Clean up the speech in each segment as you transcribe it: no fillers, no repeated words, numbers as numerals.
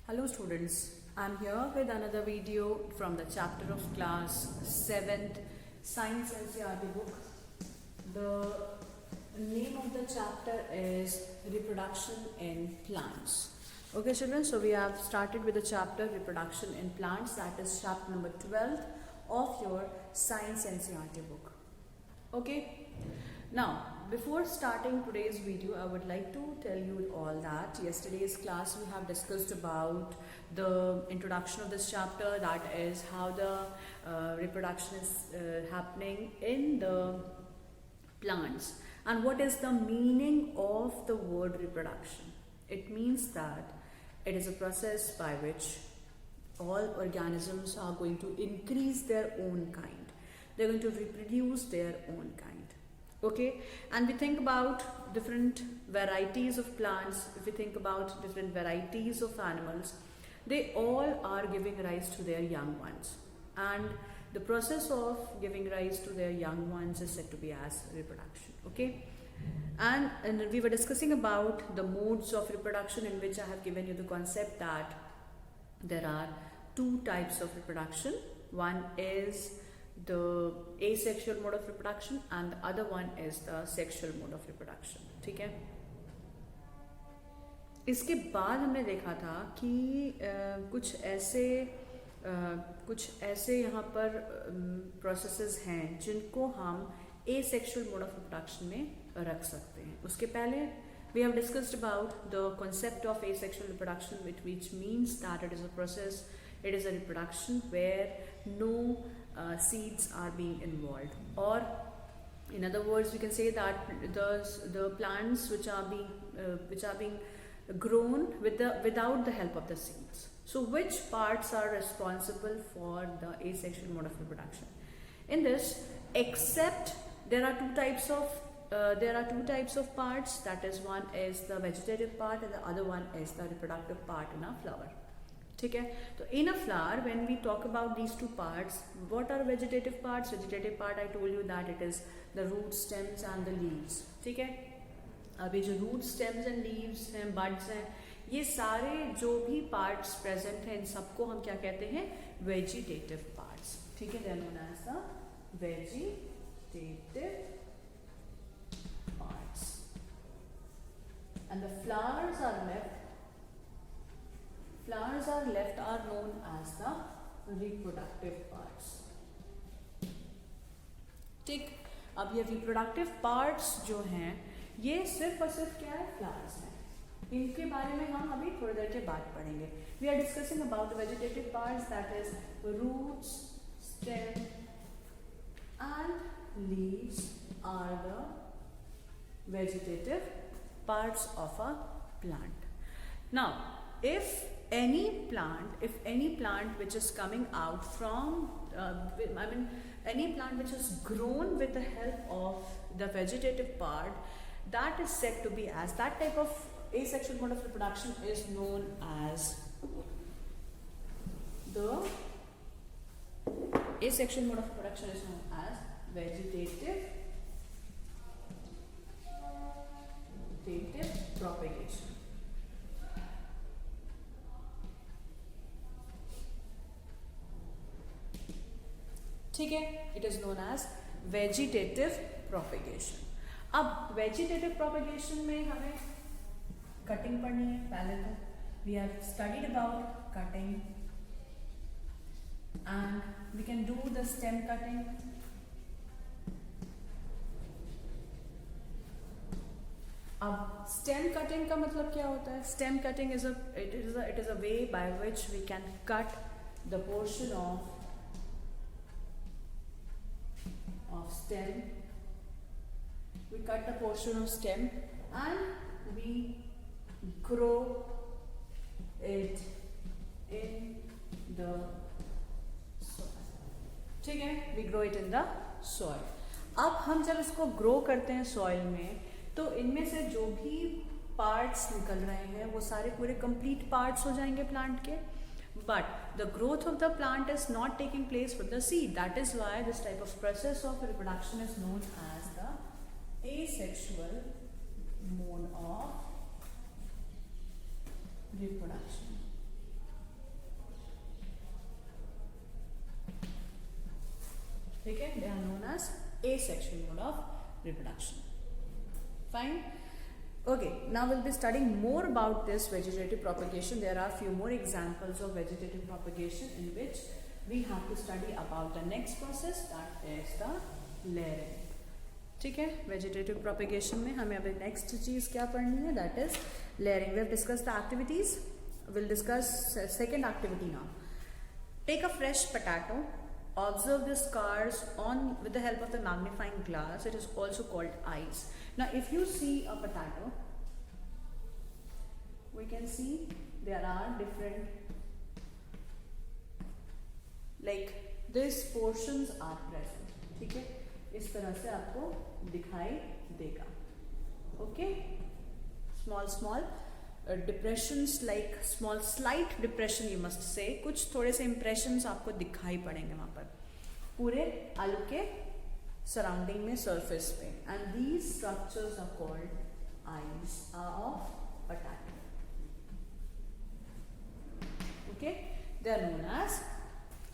Hello students, I'm here with another video from the chapter of class 7th Science NCERT book. The name of the chapter is Reproduction in Plants. Okay children, so we have started with the chapter Reproduction in Plants, that is chapter number 12 of your Science NCERT book. Okay, now before starting today's video, I would like to tell you all that yesterday's class we have discussed about the introduction of this chapter, that is how the reproduction is happening in the plants and what is the meaning of the word reproduction. It means that it is a process by which all organisms are going to increase their own kind. They're going to reproduce their own kind. Okay, and we think about different varieties of plants, if we think about different varieties of animals, they all are giving rise to their young ones, and the process of giving rise to their young ones is said to be as reproduction. Okay, and we were discussing about the modes of reproduction, in which I have given you the concept that there are two types of reproduction. One is the asexual mode of reproduction and the other one is the sexual mode of reproduction. ठीक है, इसके बाद हमने देखा था कि कुछ ऐसे यहाँ पर प्रोसेसेस हैं जिनको हम asexual mode of reproduction में रख सकते हैं. उसके पहले we have discussed about the concept of asexual reproduction, which means that it is a process, it is a reproduction where no seeds are being involved, or in other words we can say that the plants which are being grown without the help of the seeds. So which parts are responsible for the asexual mode of reproduction? In this, except there are two types of parts, that is, one is the vegetative part and the other one is the reproductive part in a flower. ठीक है, तो in a flower when we talk about these two parts, what are vegetative parts? Vegetative part I told you that it is the root, stems and the leaves. ठीक है, अब ये जो root, stems and leaves हैं, buds हैं, ये सारे जो भी parts present हैं, इन सबको हम क्या कहते हैं? Vegetative parts. ठीक है, they are known as the vegetative parts. And the flowers are left are known as the reproductive parts. ठीक, अब ये reproductive parts जो हैं ये सिर्फ और सिर्फ क्या है? Flowers हैं. इनके बारे में हम अभी थोड़ी देर के बाद पढ़ेंगे. We are discussing about the vegetative parts, that is roots, stem and leaves are the vegetative parts of a plant. Now, if any plant which is coming out from any plant which is grown with the help of the vegetative part, that is said to be as, that type of asexual mode of reproduction is known as the asexual mode of reproduction is known as vegetative propagation. ठीक है, it is known as vegetative propagation. अब vegetative propagation में हमें cutting पढ़नी है. पहले तो we have studied about cutting and we can do the stem cutting. अब stem cutting का मतलब क्या होता है? Stem cutting is a way by which we can cut the portion of stem. We cut the portion of stem and we grow it in the soil. ठीक है, we grow it in the soil. अब हम जब इसको grow करते हैं soil में, तो इनमें से जो भी parts निकल रहे हैं वो सारे पूरे complete parts हो जाएंगे plant के. But the growth of the plant is not taking place with the seed. That is why this type of process of reproduction is known as the asexual mode of reproduction. ठीक है, they are known as asexual mode of reproduction. Fine. Okay, now we'll be studying more about this vegetative propagation. There are few more examples of vegetative propagation in which we have to study about the next process, that is the layering. ठीक है, vegetative propagation में हमें अभी next चीज क्या पढ़नी है, that is layering. We have discuss the activities, will discuss second activity now. Take a fresh potato, observe the scars on with the help of the magnifying glass. It is also called eyes. Now if you see a potato, we can see there are different, like these portions are present. ठीक है, इस तरह से आपको दिखाई देगा. Okay, small depressions, like small slight depression you must say, कुछ थोड़े से इंप्रेशंस आपको दिखाई पड़ेंगे वहां पर पूरे आलू के सराउंडिंग में, सरफेस पे. And these structures are called eyes of potato. Okay, they are known as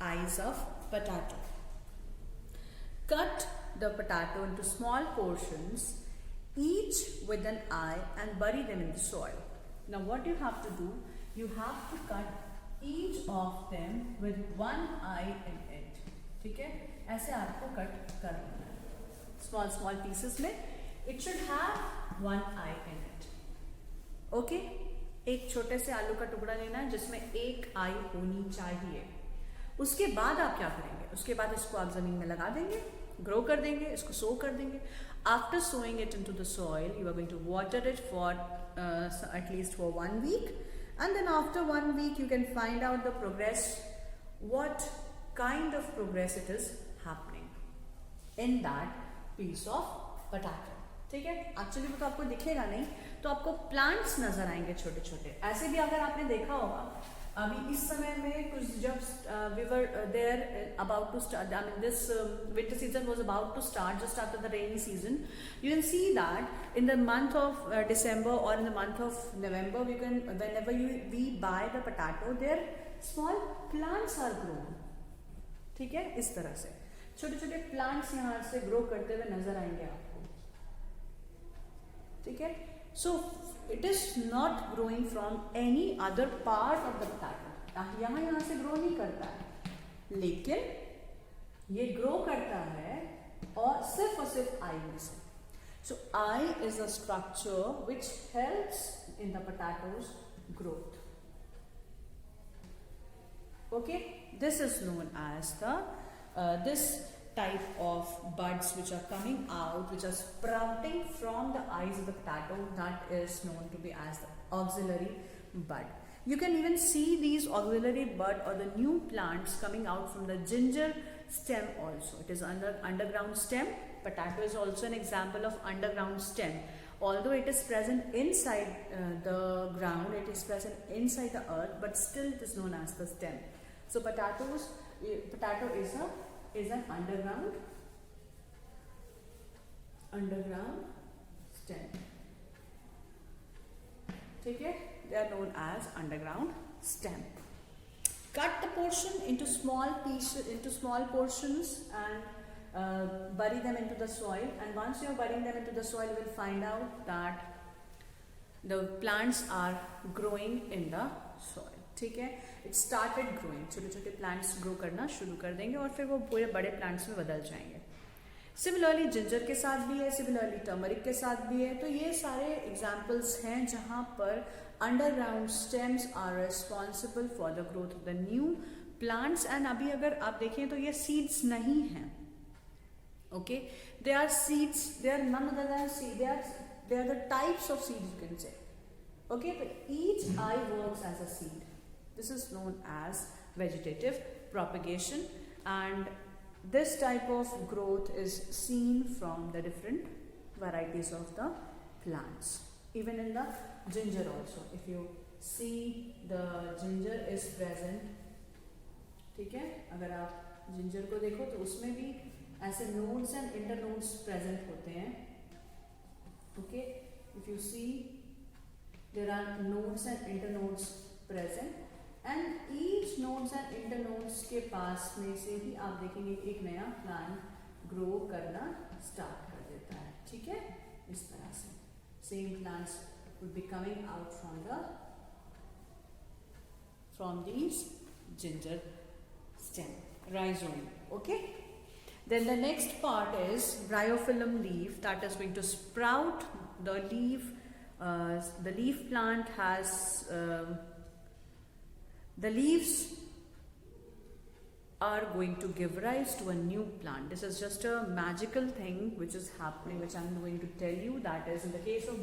eyes of potato. Cut the potato into small portions, each with an eye, and bury them in the soil. Now what you have to do, you have to cut each of them with one eye in it. ठीक है, ऐसे आपको cut करना है small pieces में. It should have one eye in it. Okay, एक छोटे से आलू का टुकड़ा लेना है जिसमें एक आई होनी चाहिए. उसके बाद आप क्या करेंगे, उसके बाद इसको आप जमीन में लगा देंगे, ग्रो कर देंगे, इसको सो कर देंगे. After sowing it into the soil, you are going to water it for at least for 1 week, and then after 1 week you can find out the progress, what kind of progress it is happening in that piece of potato. ठीक है, actually वो तो आपको दिखेगा नहीं, तो आपको plants नजर आएंगे छोटे छोटे. ऐसे भी अगर आपने देखा होगा, अभी इस समय में कुछ जब we were there about to start, I mean this winter season was about to start just after the rainy season, you can see that in the month of December और in the month of November, we can whenever we buy the potato, there small plants are grown. ठीक है, इस तरह से छोटे छोटे plants यहाँ से ग्रो करते हुए नजर आएंगे आपको. ठीक है, सो it is not growing from any other part of the potato. यहाँ से ग्रो नहीं करता है, लेकिन ये ग्रो करता है और सिर्फ आई में से. So eye is a structure which helps in the potato's growth. Okay, this is known as the this type of buds which are coming out, which are sprouting from the eyes of the potato, that is known to be as the auxiliary bud. You can even see these auxiliary bud or the new plants coming out from the ginger stem also. It is underground stem. Potato is also an example of underground stem. Although it is present inside the ground, it is present inside the earth, but still it is known as the stem. So potato is an underground stem. ठीक है, they are known as underground stem. Cut the portion into small pieces, into small portions, and bury them into the soil. And once you are burying them into the soil, you will find out that the plants are growing in the soil. ठीक है, it started growing, छोटे छोटे plants grow करना शुरू कर देंगे और फिर वो पूरे बड़े प्लांट्स में बदल जाएंगे. सिमिलरली जिंजर के साथ भी है, सिमिलरली टर्मरिक के साथ भी है. तो ये सारे एग्जाम्पल्स हैं जहाँ पर underground stems are responsible for the growth of the new plants. And अभी अगर आप देखें तो ये सीड्स नहीं हैं. Okay, they are seeds, they are none other than seed, they are the types of seeds you can say. Okay, but each eye works as a seed. This is known as vegetative propagation, and this type of growth is seen from the different varieties of the plants. Even in the ginger also, if you see the ginger is present. ठीक है, अगर आप ginger को देखो तो उसमें भी ऐसे nodes and internodes present होते हैं. Okay, if you see there are nodes and internodes present. And each nodes and internodes के पास में से ही आप देखेंगे एक नया प्लांट ग्रो करना स्टार्ट कर देता है, ठीक है, इस तरह से same plants would be coming out from these ginger stem, rhizome. Okay, then the next part is bryophyllum leaf that is going to sprout. The leaf plant has the leaves are going to give rise to a new plant. This is just a magical thing which is happening, which I'm going to tell you. That is, in the case of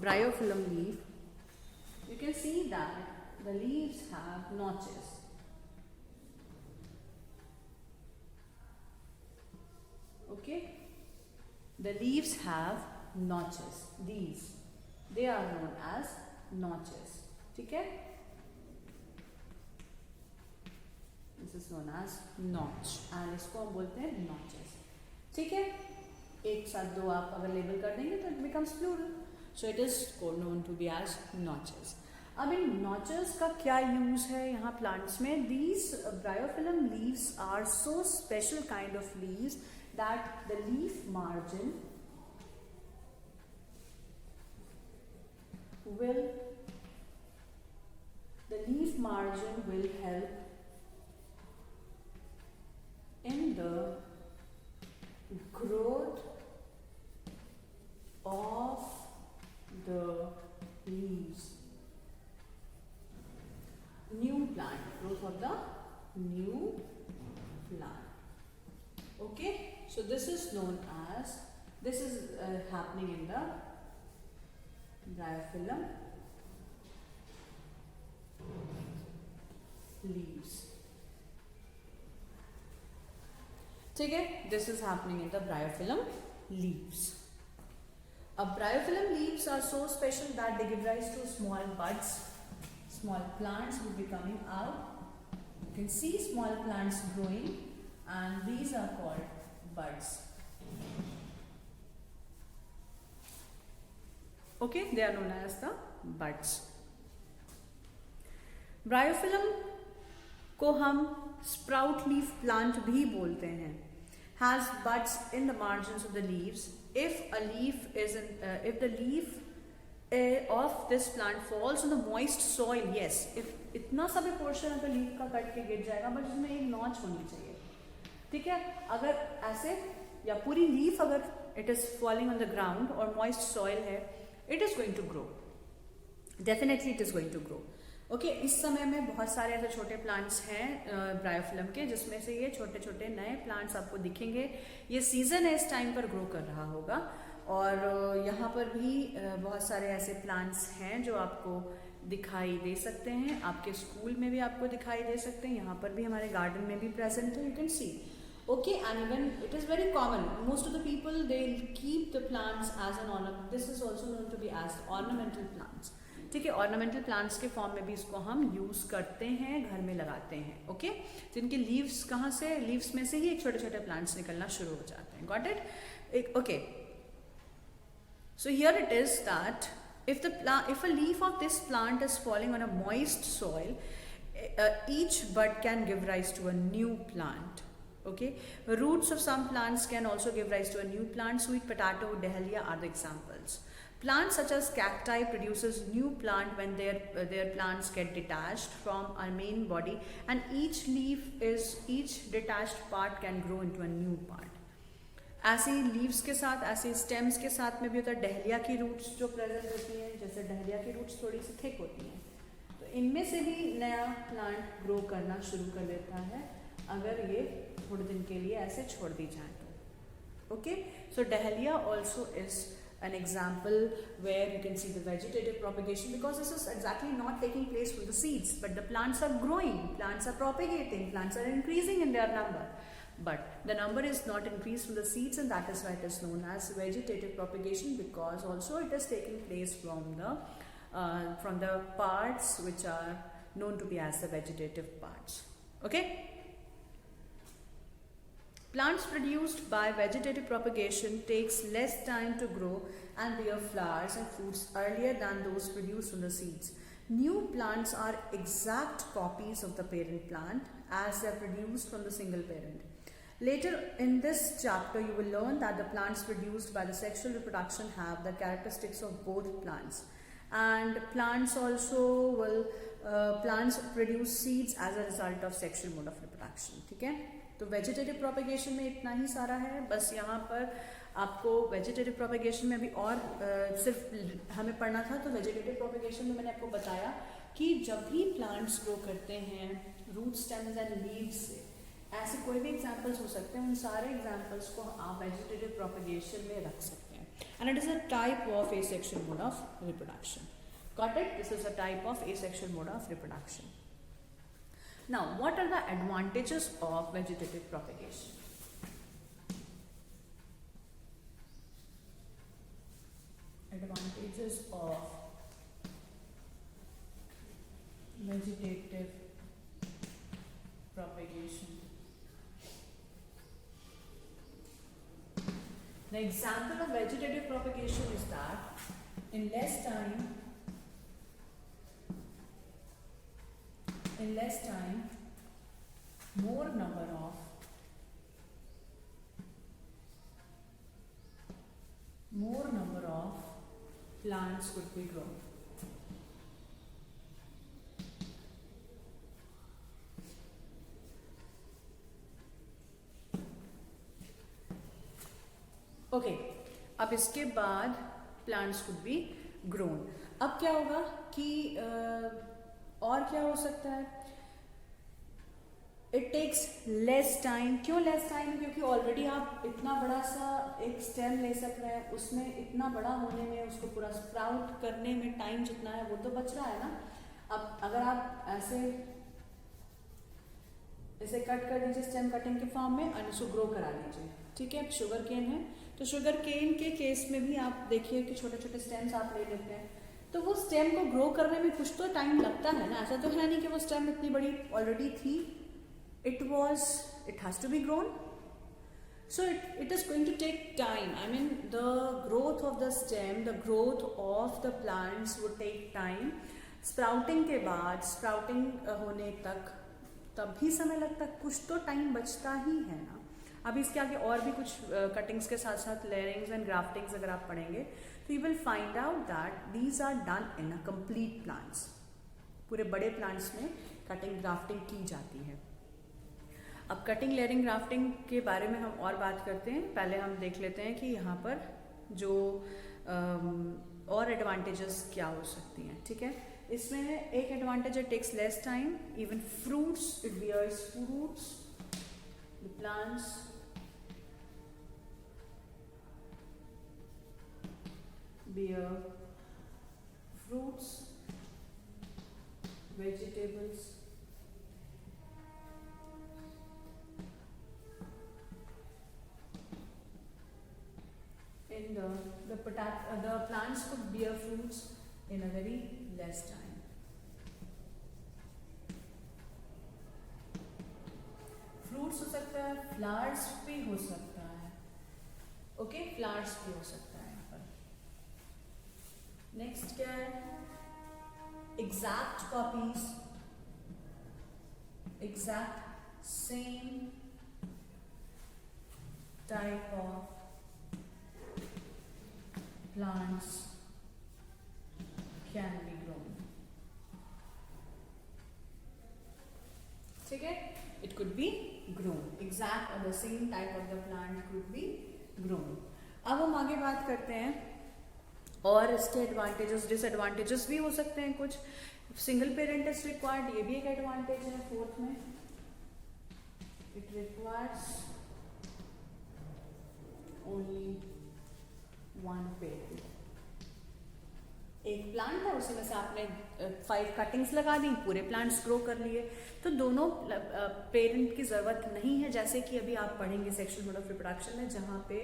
bryophyllum leaf, you can see that the leaves have notches. Okay, the leaves have notches. They are known as notches. ठीक है, this is known as notch and इसको हम बोलते हैं notches. ठीक है, एक साथ दो आप अगर लेबल कर देंगे तो it becomes plural. So it is known to be as notches. अब इन notches का क्या यूज है यहाँ प्लांट्स में? These bryophyllum leaves are so special kind of leaves that the leaf margin will help in the growth of the leaves. Growth of the new plant. Okay, so this is happening in the bryophyllum leaves. ठीक है, this is happening in the bryophyllum leaves. Bryophyllum leaves are so special that they give rise to small buds. Small plants will be coming out. You can see small plants growing, and these are called buds. Okay, they are known as the buds. Bryophyllum को हम sprout leaf plant भी बोलते हैं. Has buds in the margins of the leaves. If the leaf of this plant falls on the moist soil, yes, if इतना सा भी portion अगर leaf का कट के गिर जाएगा, बट इसमें एक नॉच होनी चाहिए. ठीक है, अगर ऐसे या पूरी लीफ अगर it is falling on the ground और मॉइस्ट सॉइल है, it is going to grow. Definitely it is going to grow. Okay, इस समय में बहुत सारे ऐसे छोटे प्लांट्स हैं ब्रायोफिलम के, जिसमें से ये छोटे छोटे नए प्लांट्स आपको दिखेंगे. ये सीजन है, इस टाइम पर ग्रो कर रहा होगा. और यहाँ पर भी बहुत सारे ऐसे प्लांट्स हैं जो आपको दिखाई दे सकते हैं. आपके स्कूल में भी आपको दिखाई दे सकते हैं, यहाँ पर भी हमारे गार्डन में भी प्रेजेंट है. You can C. Okay, and even it is very common. Most of the people, they keep the plants as an ornament. This is also known to be as ornamental plants. ठीक है, ornamental plants के form में भी इसको हम use करते हैं, घर में लगाते हैं. ओके, तो इनके लीव्स कहाँ से, लीव्स में से ही एक छोटे छोटे प्लांट्स निकलना शुरू हो जाते हैं. Got it? Okay, so here it is that if a leaf of this plant is falling on a moist soil, each bud can give rise to a new plant. Okay, roots of some plants can also give rise to a new plant. Sweet potato, dahlia are the examples. Plants such as cacti produces new plant when their plants get detached from our main body, and each detached part can grow into a new part. ऐसे leaves के साथ, ऐसे stems के साथ में भी होता है. डहलिया की रूट्स जो प्रेजेंट होती हैं, जैसे डहलिया की रूट्स थोड़ी सी थिक होती हैं, तो इनमें से भी नया प्लांट ग्रो करना शुरू कर देता है अगर ये थोड़े दिन के लिए ऐसे छोड़ दी जाए तो. Okay, so dahlia also is an example where you can see the vegetative propagation, because this is exactly not taking place from the seeds, but the plants are growing, plants are propagating, plants are increasing in their number, but the number is not increased from the seeds, and that is why it is known as vegetative propagation, because also it is taking place from the parts which are known to be as the vegetative parts. Okay, plants produced by vegetative propagation takes less time to grow and bear flowers and fruits earlier than those produced from the seeds. New plants are exact copies of the parent plant as they are produced from the single parent. Later in this chapter, you will learn that the plants produced by the sexual reproduction have the characteristics of both plants, and plants also will plants produce seeds as a result of sexual mode of reproduction. ठीक है, तो vegetative propagation में इतना ही सारा है. बस यहाँ पर आपको वेजिटेटिव प्रोपेगेशन में अभी और सिर्फ हमें पढ़ना था. तो वेजिटेटिव प्रोपेगेशन में मैंने आपको बताया कि जब भी प्लांट्स ग्रो करते हैं रूट स्टेम्स एंड लीव्स से, ऐसे कोई भी एग्जांपल्स हो सकते हैं, उन सारे एग्जांपल्स को आप वेजिटेटिव प्रोपेगेशन में रख सकते हैं. And it is a type of asexual mode of reproduction. Got it? This is a type of asexual mode of reproduction. Now, what are the advantages of vegetative propagation? Advantages of vegetative propagation. The example of vegetative propagation is that in less time, more number of plants could be grown. Okay, अब इसके बाद plants could be grown. अब क्या होगा कि और क्या हो सकता है? It takes less time. क्यों लेस टाइम? क्योंकि ऑलरेडी आप इतना बड़ा सा एक स्टेम ले सक रहे हैं, उसमें इतना बड़ा होने में, उसको पूरा स्प्राउट करने में टाइम जितना है वो तो बच रहा है ना. अब अगर आप ऐसे इसे कट कर दीजिए स्टेम कटिंग के फॉर्म में और इसको ग्रो करा लीजिए. ठीक है, शुगर केन है तो शुगर केन के केस में भी आप देखिए कि छोटे छोटे स्टेम्स आप ले लेते हैं, तो वो स्टेम को ग्रो करने में कुछ तो टाइम लगता है ना. ऐसा तो है नहीं कि वो स्टेम इतनी बड़ी ऑलरेडी थी. it has to be grown, so it is going to take time. I mean, the growth of the stem, the growth of the plants would take time. Sprouting के बाद, स्प्राउटिंग होने तक तब भी समय लगता है, कुछ तो टाइम बचता ही है ना. अभी इसके आगे और भी कुछ कटिंग्स के साथ साथ लेयरिंग्स एंड ग्राफ्टिंग्स अगर आप पढ़ेंगे तो you will find out that these are done in a complete plants. पूरे बड़े प्लांट्स में कटिंग ग्राफ्टिंग की जाती है. अब कटिंग लेयरिंग ग्राफ्टिंग के बारे में हम और बात करते हैं. पहले हम देख लेते हैं कि यहाँ पर जो और एडवांटेजेस क्या हो सकती हैं. ठीक है, इसमें एक advantage it takes less time. Even fruits, it bears fruits. The plants bear fruits, vegetables, in the plants could bear fruits in a very less time. Fruits हो सकता है, flowers भी हो सकता है. ओके, flowers भी हो सकता है. नेक्स्ट क्या है? Exact copies, exact same type of plants can be grown. ठीक है, it could be grown. Exact और the same type of the plant could be grown. अब हम आगे बात करते हैं और इसके एडवांटेजेस डिसएडवांटेजेस भी हो सकते हैं कुछ. सिंगल पेरेंट इज रिक्वायर्ड, ये भी एक एडवांटेज है. फोर्थ में it requires only one parent. एक प्लांट है, उसी में से आपने 5 कटिंग्स लगा दी, पूरे प्लांट्स ग्रो कर लिए, तो दोनों पेरेंट की ज़रूरत नहीं है. जैसे कि अभी आप पढ़ेंगे सेक्शुअल मोड ऑफ रिप्रोडक्शन में, जहाँ पे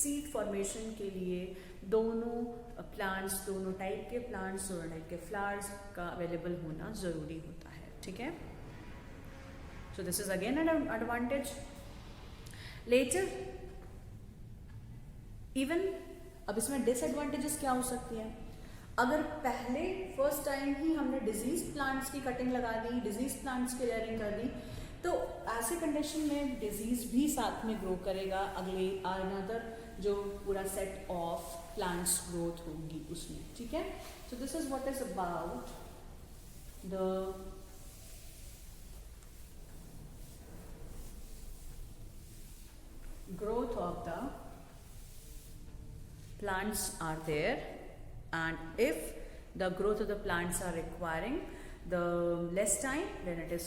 सीड फॉर्मेशन के लिए दोनों प्लांट्स, दोनों टाइप के प्लांट्स, दोनों टाइप के फ्लावर्स का अवेलेबल होना ज़रूरी होता है. ठीक है, so this is again an advantage. Later even अब इसमें डिसएडवांटेजेस क्या हो सकती हैं? अगर पहले फर्स्ट टाइम ही हमने डिजीज प्लांट्स की कटिंग लगा दी, डिजीज प्लांट्स की लेयरिंग कर दी, तो ऐसे कंडीशन में डिजीज भी साथ में ग्रो करेगा, अगले अनदर जो पूरा सेट ऑफ प्लांट्स ग्रोथ होगी उसमें, ठीक है। So this is what is about the growth of the plants are there, and if the growth of the plants are requiring the less time, then it is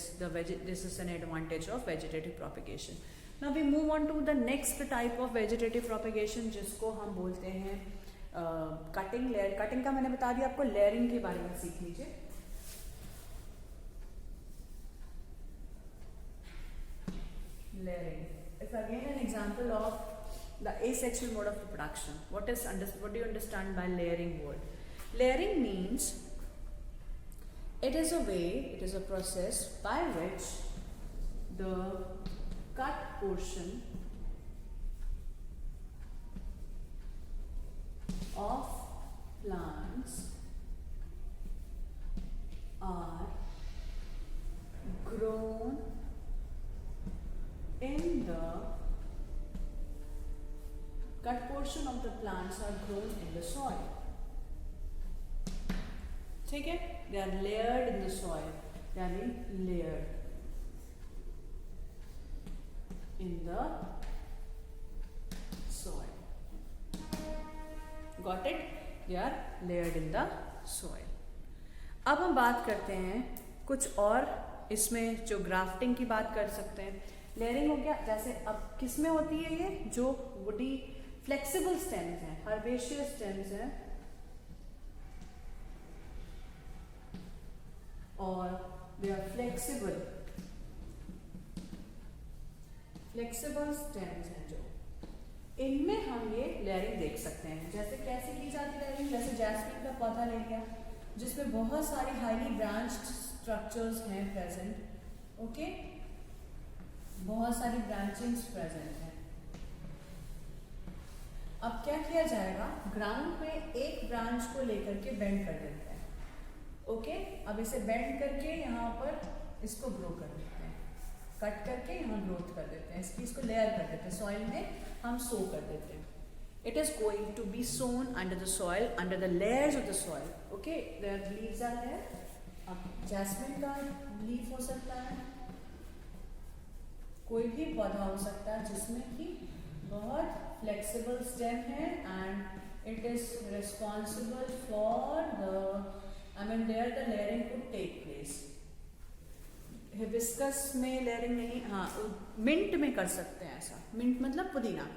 this is an advantage of vegetative propagation. Now we move on to the next type of vegetative propagation जिसको हम बोलते हैं cutting layer. Cutting का मैंने बता दिया आपको, layering के बारे में सीख लीजिए। Layering is again an example of the asexual mode of reproduction. What do you understand by layering word? Layering means it is a way, it is a process by which the cut portion of plants are grown in the cut portion of the plants are grown in the soil, ठीक है। They are layered in the soil, they are being layered in the soil, got it? They are layered in the soil. अब हम बात करते हैं कुछ और, इसमें जो ग्राफ्टिंग की बात कर सकते हैं। लेयरिंग हो गया, जैसे अब किस में होती है ये, जो वुडी फ्लेक्सिबल स्टेम्स हैं, हर्बेशियस स्टेम्स हैं, और दे आर फ्लेक्सिबल स्टेम्स हैं जो, इनमें हम ये लेयरिंग देख सकते हैं। जैसे कैसे की जाती है लेयरिंग, जैसे जैस्मिन का पौधा ले लिया जिसमें बहुत सारी हाईली ब्रांच्ड स्ट्रक्चर्स हैं प्रेजेंट, ओके, बहुत सारी ब्रांचिंग्स प्रेजेंट हैं। अब क्या किया जाएगा, ग्राउंड में एक ब्रांच को लेकर के बेंड कर देते हैं, ओके। अब इसे बेंड करके यहाँ पर इसको ग्रो कर देते हैं, कट करके यहाँ ग्रोथ कर देते हैं, इसको लेयर कर देते हैं, सॉइल में हम सो कर देते हैं। It is going to be sown under the soil, under the layers of the soil, okay. Their leaves are there. अब जैस्मिन का लीफ हो सकता है, कोई भी पौधा हो सकता है जिसमें कि बहुत फ्लेक्सिबल स्टेम है, and it is responsible for the there the layering could take place. Hibiscus में लेयरिंग नहीं, हाँ मिंट में कर सकते हैं ऐसा, मिंट मतलब पुदीना,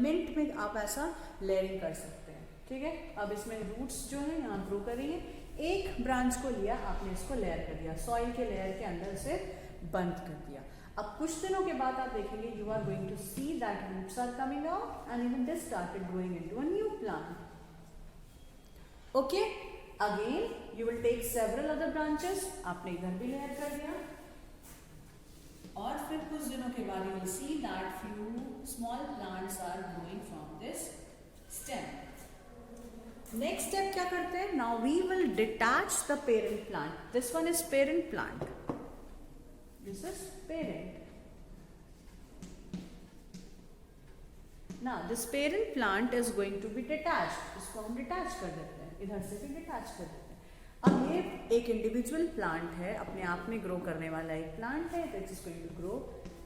मिंट में आप ऐसा लेयरिंग कर सकते हैं, ठीक है। अब इसमें रूट्स जो है यहाँ ग्रो कर रही है, एक ब्रांच को लिया आपने, इसको लेयर कर दिया, सॉइल के लेयर के अंदर से बंद कर दिया। अब कुछ दिनों के बाद आप देखेंगे, you are going to see that roots are coming out and even this started growing into a new plant, okay. Again you will take several other branches, आपने इधर भी लेयर कर दिया, और फिर कुछ दिनों के बाद you will see that few small plants are growing from this stem. Next step क्या करते हैं, now we will detach the parent plant. This one is parent plant, this is parent. Now this parent plant is going to be detached, इसको हम detach कर देते हैं, इधर से भी डिटैच कर देते हैं। अब ये एक इंडिविजुअल प्लांट है, अपने आप में ग्रो करने वाला एक प्लांट है, it is going to grow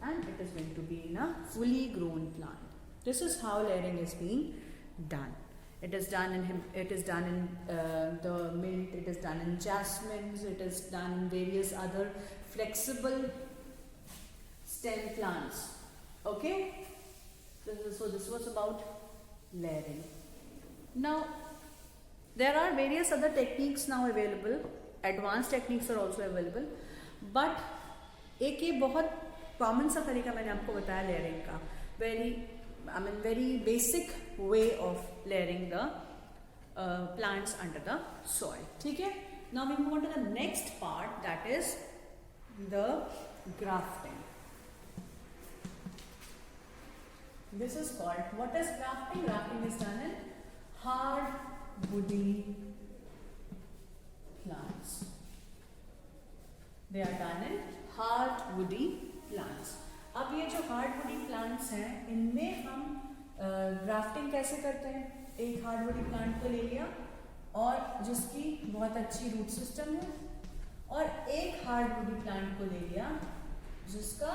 and it is going to be in a fully grown plant. This is how layering is being done. It is done in the mint, it is done in jasmines, it is done in various other flexible stem plants, okay. So this was about layering. Now there are various other techniques now available, advanced techniques are also available, but एक ये बहुत common सा तरीका मैंने आपको बताया layering का, very basic way of layering the plants under the soil, ठीक है। Now we move on to the next part, that is the grafting. This is called, what is grafting? Grafting is done in hard woody they are done in hard woody plants. अब ये जो हार्डवुडी plants हैं इनमें हम grafting कैसे करते हैं? एक हार्डवुडी प्लांट को ले लिया और जिसकी बहुत अच्छी रूट सिस्टम है, और एक हार्डवुडी प्लांट को ले लिया जिसका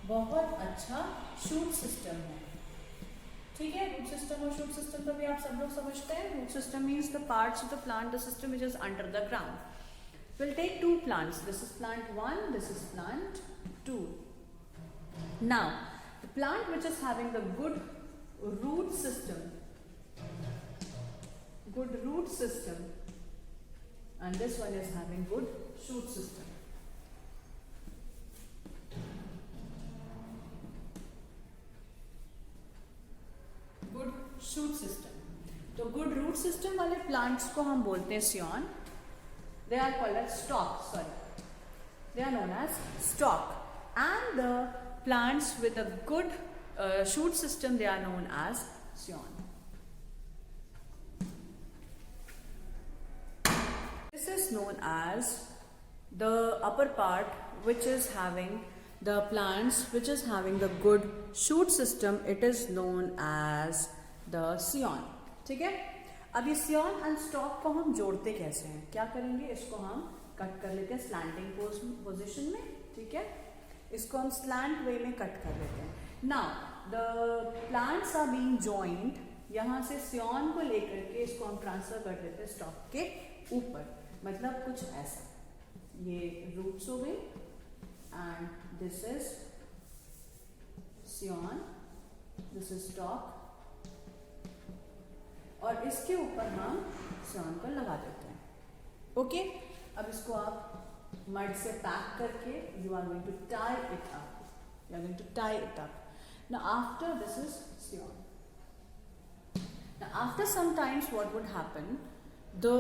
बहुत अच्छा शूट सिस्टम है। ठीक है, रूट सिस्टम और शूट सिस्टम तो भी आप सब लोग समझते हैं। Root system means the parts of the plant, the system which is under the ground. Will take two plants, this is plant 1, this is plant 2. Now the plant which is having the good root system, and this one is having good shoot system. Good shoot system. तो good root system वाले plants को हम बोलते हैं scion. They are called as stalk. Sorry, they are known as stalk. And the plants with a good shoot system, they are known as scion. This is known as the upper part which is having the plants which is having the good shoot system. It is known as the scion. ठीक है, अब ये scion and stalk को हम जोड़ते कैसे हैं? क्या करेंगे? इसको हम कट कर लेते हैं स्लैंटिंग पोजिशन में। ठीक है, इसको हम स्लैंट वे में कट कर लेते हैं। Now the plants are being joint, यहाँ से scion को लेकर के इसको हम ट्रांसफर कर देते हैं स्टॉक के ऊपर, मतलब कुछ ऐसा। ये रूट्स हो गई and this is scion, this is stock, और इसके ऊपर हम scion को लगा देते हैं। ओके, अब इसको आप मड से पैक करके you are going to tie it up. You are going to tie it up. Now after this is scion. Now after some times what would happen? The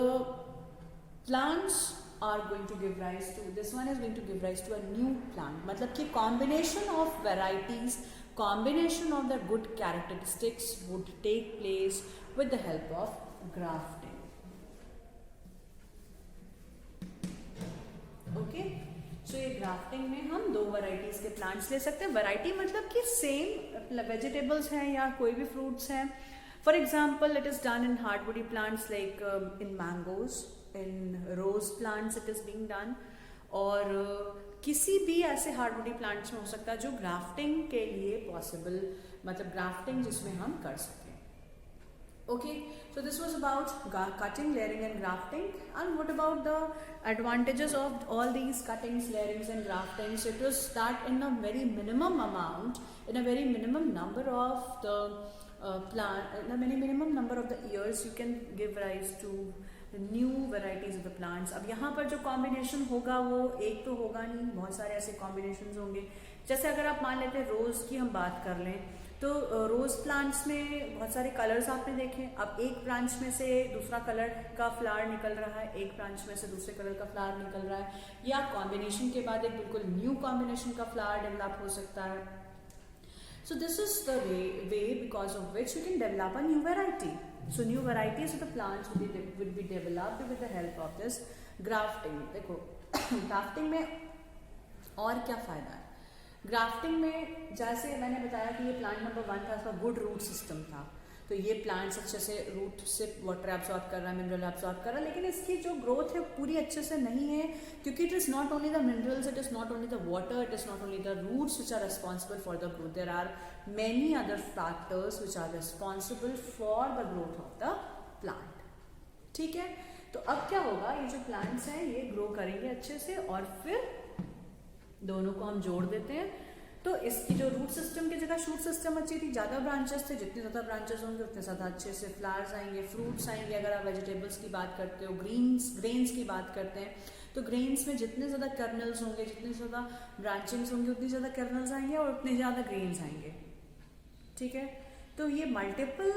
plants are going to give rise to, this one is going to give rise to a new plant. मतलब कि combination of varieties, combination of the good characteristics would take place with the help of grafting. Okay, so ये grafting में हम दो varieties के plants ले सकते हैं। वैरायटी मतलब कि सेम वेजिटेबल्स हैं या कोई भी फ्रूट्स हैं। For example it is done in hard woody plants like in mangoes, in rose plants it is being done, और किसी भी ऐसे हार्डवुडी प्लांट्स में हो सकता है जो ग्राफ्टिंग के लिए पॉसिबल, मतलब ग्राफ्टिंग जिसमें हम कर सकें। Okay, so this was about cutting, layering and grafting. And what about the advantages of all these cuttings, layerings and graftings? It was that in a very minimum amount, in a very minimum number of the plant, in a very minimum number of the years, you can give rise to the new varieties of the plants. अब यहाँ पर जो combination होगा वो एक तो होगा नहीं, बहुत सारे ऐसे combinations होंगे। जैसे अगर आप मान लेते हैं रोज की हम बात कर लें, तो रोज प्लांट्स में बहुत सारे कलर्स आपने देखे। अब एक ब्रांच में से दूसरा कलर का फ्लावर निकल रहा है, एक ब्रांच में से दूसरे कलर का फ्लावर निकल रहा है, या कॉम्बिनेशन के बाद एक बिल्कुल न्यू कॉम्बिनेशन का फ्लावर डेवलप हो सकता है। So this is the way because of which you can develop a new variety. So new varieties of the plants will be developed with the help of this grafting. देखो grafting में और क्या फायदा है? Grafting में जैसे मैंने बताया कि ये प्लांट नंबर 1 था, इसका गुड रूट सिस्टम था, तो ये प्लांट्स अच्छे से रूट से वाटर एब्सॉर्ब कर रहा है, मिनरल एब्सॉर्ब कर रहा है, लेकिन इसकी जो ग्रोथ है पूरी अच्छे से नहीं है, क्योंकि it is not only the minerals, it is not only the water, it is not only the roots which are responsible for the growth, there are many other factors which are responsible for the growth of the plant. ठीक है, तो अब क्या होगा, ये जो plants हैं ये ग्रो करेंगे अच्छे से, और फिर दोनों को हम जोड़ देते हैं, तो इसकी जो रूट सिस्टम की जगह शूट सिस्टम अच्छी थी, ज़्यादा ब्रांचेस थे, जितने ज़्यादा ब्रांचेस होंगे उतने ज़्यादा अच्छे से फ्लावर्स आएंगे, फ्रूट्स आएंगे। अगर आप वेजिटेबल्स की बात करते हो, ग्रेन्स की बात करते हैं, तो ग्रेन्स में जितने ज़्यादा कर्नल्स होंगे, जितने ज़्यादा ब्रांचिंग्स होंगे, उतनी ज़्यादा कर्नल्स आएंगे और उतने ज़्यादा ग्रेन्स आएंगे। ठीक है, तो ये मल्टीपल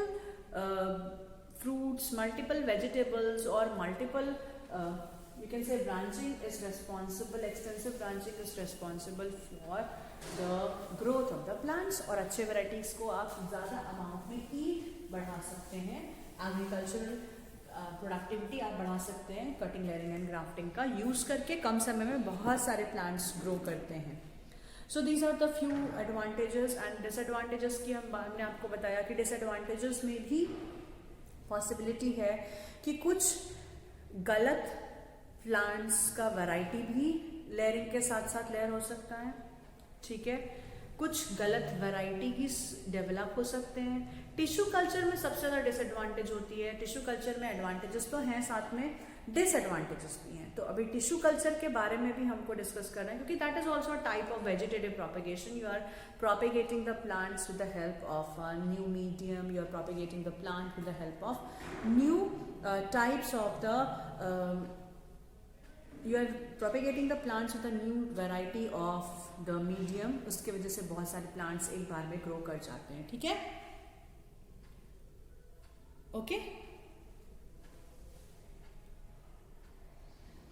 फ्रूट्स, मल्टीपल वेजिटेबल्स और multiple you can say branching is responsible, extensive branching is responsible for the growth of the plants, और अच्छे varieties को आप ज़्यादा अमाउंट में ही बढ़ा सकते हैं। प्रोडक्टिविटी आप बढ़ा सकते हैं कटिंग, लेयरिंग एंड ग्राफ्टिंग का यूज़ करके। कम समय में बहुत सारे प्लांट्स ग्रो करते हैं। So these are the few advantages and disadvantages की हमने आपको बताया कि डिसएडवांटेजेस में भी पॉसिबिलिटी है कि कुछ गलत प्लांट्स का वैरायटी भी लेयरिंग के साथ साथ लेयर हो सकता है, ठीक है। कुछ गलत वैरायटी की डेवलप हो सकते हैं। टिश्यू कल्चर में सबसे ज़्यादा डिसएडवांटेज होती है। टिश्यू कल्चर में एडवांटेजेस तो हैं, साथ में डिसएडवांटेजेस भी हैं। तो अभी टिश्यू कल्चर के बारे में भी हमको डिस्कस करना है, क्योंकि that is also a type of vegetative propagation. You are propagating the plants with the help of new medium, you are propagating the plant with the help of new types of the you are propagating the plants with a new variety of the medium। उसके वजह से बहुत सारे plants एक बार में grow कर जाते हैं, ठीक है, ओके।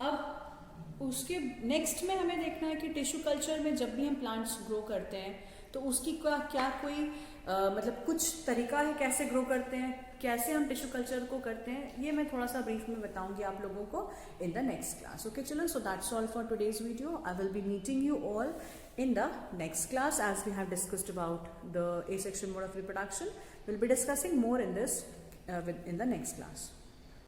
अब उसके नेक्स्ट में हमें देखना है कि टिश्यू कल्चर में जब भी हम प्लांट्स ग्रो करते हैं तो उसकी क्या कोई मतलब कुछ तरीका है कैसे ग्रो करते हैं, कैसे हम टिश्यू कल्चर को करते हैं, ये मैं थोड़ा सा ब्रीफ में बताऊंगी आप लोगों को in the next class. Okay children, so that's all for today's video. I will be meeting you all in the next class as we have discussed about the asexual mode of reproduction. We'll be discussing more in this in the next class.